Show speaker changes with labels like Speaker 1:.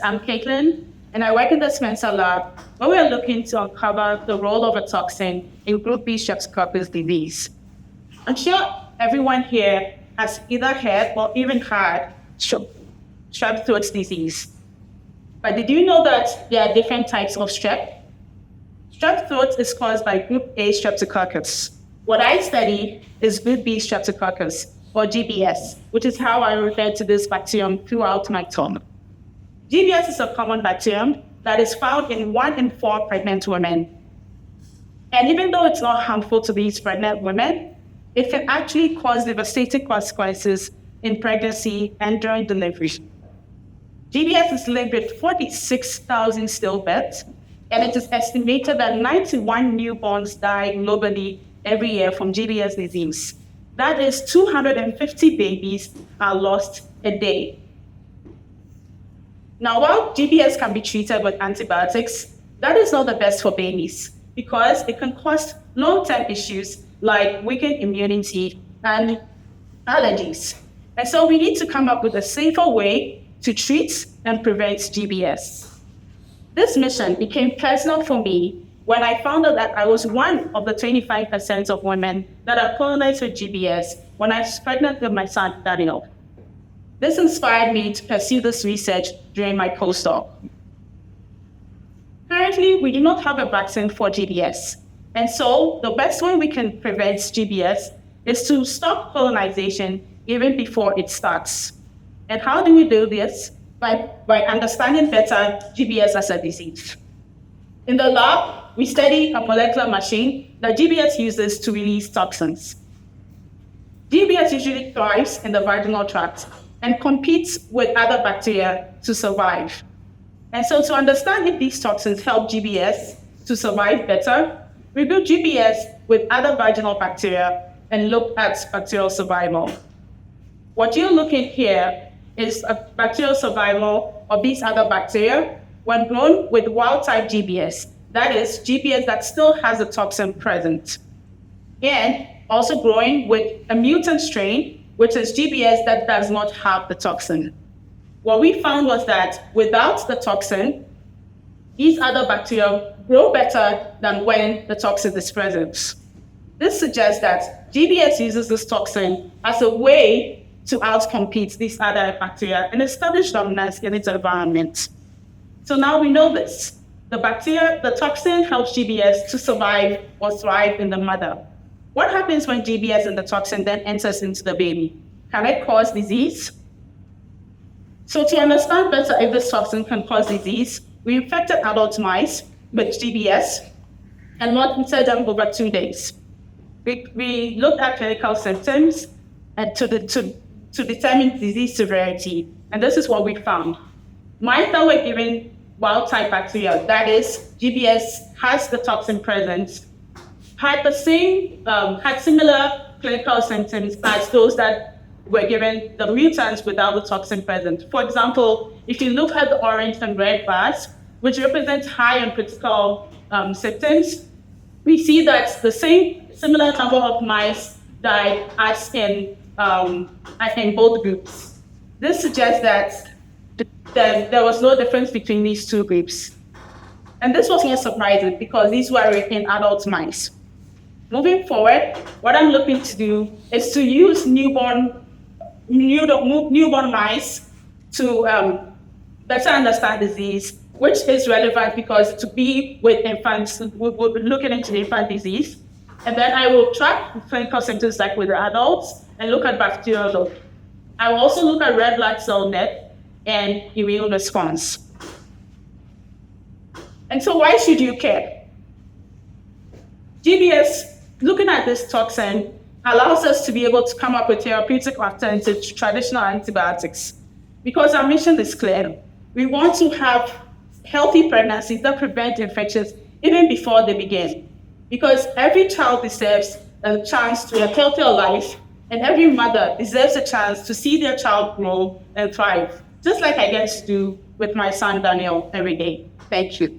Speaker 1: I'm Caitlin, and I work in the Spencer lab, where we're looking to uncover the role of a toxin in Group B Streptococcus disease. I'm sure everyone here has either had or even had strep throat disease. But did you know that there are different types of strep? Strep throat is caused by Group A Streptococcus. What I study is Group B Streptococcus, or GBS, which is how I refer to this bacterium throughout my talk. GBS is a common bacterium that is found in 1 in 4 pregnant women. And even though it's not harmful to these pregnant women, it can actually cause devastating consequences in pregnancy and during delivery. GBS is linked with 46,000 stillbirths, and it is estimated that 91 newborns die globally every year from GBS disease. That is 250 babies are lost a day. Now, while GBS can be treated with antibiotics, that is not the best for babies because it can cause long-term issues like weakened immunity and allergies. And so we need to come up with a safer way to treat and prevent GBS. This mission became personal for me when I found out that I was one of the 25% of women that are colonized with GBS when I was pregnant with my son, Daniel. This inspired me to pursue this research during my postdoc. Currently, we do not have a vaccine for GBS. And so the best way we can prevent GBS is to stop colonization even before it starts. And how do we do this? By understanding better GBS as a disease. In the lab, we study a molecular machine that GBS uses to release toxins. GBS usually thrives in the vaginal tract and competes with other bacteria to survive. And so to understand if these toxins help GBS to survive better, we build GBS with other vaginal bacteria and look at bacterial survival. What you're looking here is a bacterial survival of these other bacteria when grown with wild-type GBS. That is, GBS that still has the toxin present. And also growing with a mutant strain, which is GBS that does not have the toxin. What we found was that without the toxin, these other bacteria grow better than when the toxin is present. This suggests that GBS uses this toxin as a way to outcompete these other bacteria and establish dominance in its environment. So now we know this. The toxin helps GBS to survive or thrive in the mother. What happens when GBS and the toxin then enters into the baby? Can it cause disease? So to understand better if this toxin can cause disease, we infected adult mice with GBS and monitored them over 2 days. We looked at clinical symptoms and to determine disease severity, and this is what we found. Mice that were given wild-type bacteria, that is, GBS has the toxin present, had similar clinical symptoms as those that were given the mutants without the toxin present. For example, if you look at the orange and red bars, which represent high and critical symptoms, we see that the similar number of mice died as in both groups. This suggests that there was no difference between these two groups. And this was not surprising because these were in adult mice. Moving forward, what I'm looking to do is to use newborn mice to better understand disease, which is relevant because to be with infants, we're looking into infant disease. And then I will track clinical symptoms like with the adults and look at bacterial load. I will also look at red blood cell net and immune response. And so why should you care? GBS, looking at this toxin, allows us to be able to come up with therapeutic alternatives to traditional antibiotics. Because our mission is clear. We want to have healthy pregnancies that prevent infections even before they begin. Because every child deserves a chance to a healthier life, and every mother deserves a chance to see their child grow and thrive, just like I get to do with my son Daniel every day. Thank you.